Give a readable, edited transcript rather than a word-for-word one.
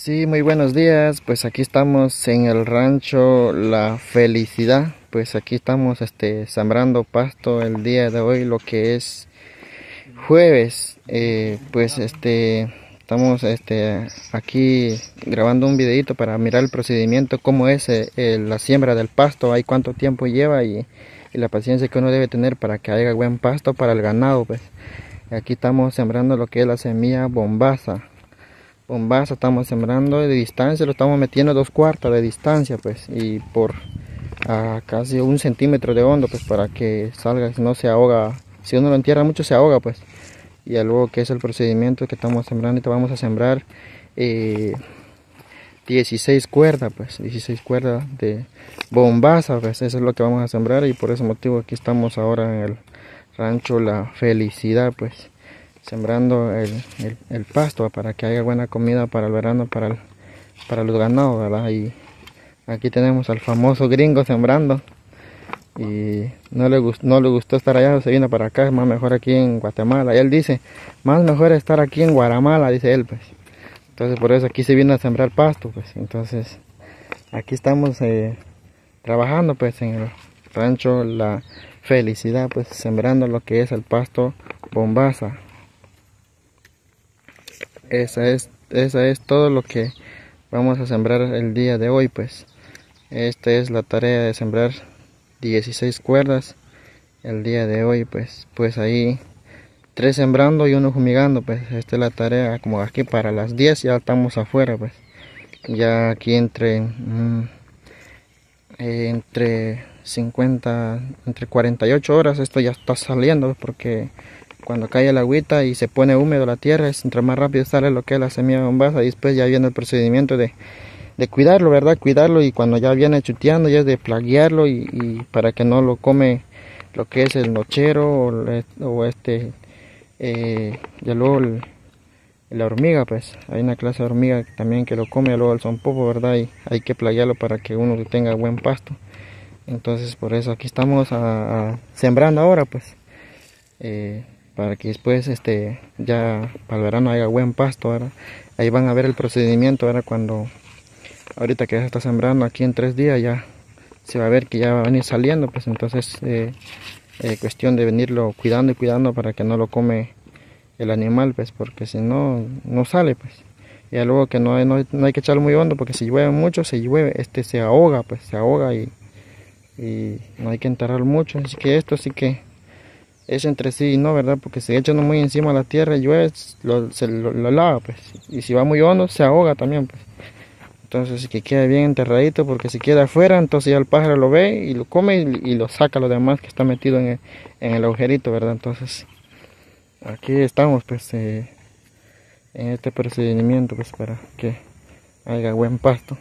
Sí, muy buenos días. Pues aquí estamos en el rancho La Felicidad. Pues aquí estamos sembrando pasto el día de hoy, lo que es jueves. Estamos aquí grabando un videito para mirar el procedimiento, cómo es la siembra del pasto, ahí cuánto tiempo lleva y la paciencia que uno debe tener para que haya buen pasto para el ganado. Pues aquí estamos sembrando lo que es la semilla bombaza. Bombaza estamos sembrando de distancia, lo estamos metiendo a 2/4 de distancia, pues, y por casi 1 centímetro de hondo, pues, para que salga, si no se ahoga. Si uno lo entierra mucho se ahoga, pues. Y luego que es el procedimiento que estamos sembrando, y te vamos a sembrar 16 cuerdas, pues, 16 cuerdas de bombaza, pues, eso es lo que vamos a sembrar, y por ese motivo aquí estamos ahora en el rancho La Felicidad, pues, sembrando el pasto para que haya buena comida para el verano, para los ganados, ¿verdad? Y aquí tenemos al famoso gringo sembrando, y no le gustó estar allá, se vino para acá. Es más mejor aquí en Guatemala. Y él dice, más mejor estar aquí en Guatemala, dice él, pues. Entonces por eso aquí se viene a sembrar pasto, pues. Entonces aquí estamos trabajando, pues, en el rancho La Felicidad, pues, sembrando lo que es el pasto bombaza. Esa es todo lo que vamos a sembrar el día de hoy, pues. Esta es la tarea de sembrar 16 cuerdas el día de hoy, pues ahí 3 sembrando y 1 fumigando, pues. Esta es la tarea, como aquí para las 10 ya estamos afuera, pues. Ya aquí entre 48 horas esto ya está saliendo, porque cuando cae el agüita y se pone húmedo la tierra, entre más rápido sale lo que es la semilla bombaza. Y después ya viene el procedimiento de cuidarlo, ¿verdad? Cuidarlo, y cuando ya viene chuteando ya es de plaguearlo, y para que no lo come lo que es el nochero ya luego la hormiga, pues hay una clase de hormiga también que lo come, luego el sonpopo, ¿verdad? Y hay que plaguearlo para que uno tenga buen pasto. Entonces por eso aquí estamos sembrando ahora, pues, para que después ya para el verano haya buen pasto, ¿verdad? Ahí van a ver el procedimiento, ¿verdad? Ahorita que ya se está sembrando, aquí en 3 días ya se va a ver que ya va a venir saliendo, pues. Entonces cuestión de venirlo cuidando y cuidando para que no lo come el animal, pues, porque si no, no sale, pues. Y luego que no hay que echarlo muy hondo, porque si llueve mucho, se ahoga, pues, se ahoga, y no hay que enterrarlo mucho. Así que esto sí que es entre sí y no, ¿verdad? Porque si echa uno muy encima de la tierra y llueve, se lo lava, pues. Y si va muy hondo, se ahoga también, pues. Entonces que quede bien enterradito, porque si queda afuera, entonces ya el pájaro lo ve y lo come, y lo saca lo demás que está metido en el agujerito, ¿verdad? Entonces aquí estamos, pues, en este procedimiento, pues, para que haya buen pasto.